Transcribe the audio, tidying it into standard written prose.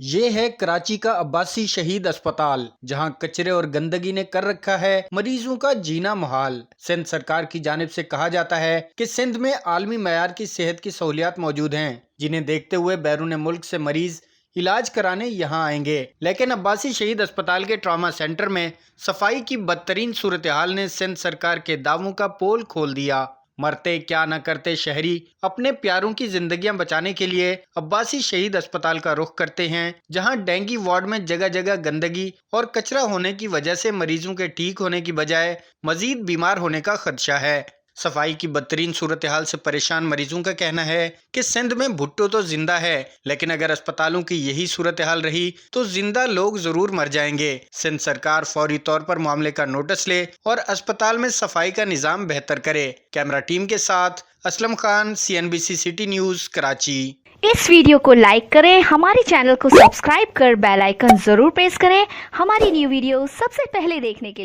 ये है कराची का अब्बासी शहीद अस्पताल, जहां कचरे और गंदगी ने कर रखा है मरीजों का जीना मुहाल। सिंध सरकार की जानिब से कहा जाता है कि सिंध में आलमी मयार की सेहत की सहूलियात मौजूद हैं, जिन्हें देखते हुए बैरून मुल्क से मरीज इलाज कराने यहाँ आएंगे। लेकिन अब्बासी शहीद अस्पताल के ट्रॉमा सेंटर में सफाई की बदतरीन सूरत हाल ने सिंध सरकार के दावों का पोल खोल दिया। मरते क्या न करते शहरी अपने प्यारों की जिंदगियां बचाने के लिए अब्बासी शहीद अस्पताल का रुख करते हैं, जहां डेंगू वार्ड में जगह जगह गंदगी और कचरा होने की वजह से मरीजों के ठीक होने की बजाय मजीद बीमार होने का खदशा है। सफाई की बदतरीन सूरत हाल से परेशान मरीजों का कहना है कि सिंध में भुट्टो तो जिंदा है, लेकिन अगर अस्पतालों की यही सूरत हाल रही तो जिंदा लोग जरूर मर जाएंगे। सिंध सरकार फौरी तौर पर मामले का नोटिस ले और अस्पताल में सफाई का निजाम बेहतर करे। कैमरा टीम के साथ Aslam Khan, CNBC city news, Karachi. इस वीडियो को लाइक करें, हमारे चैनल को सब्सक्राइब कर बेल आइकन जरूर प्रेस करें हमारी न्यू वीडियो सबसे पहले देखने के लिए।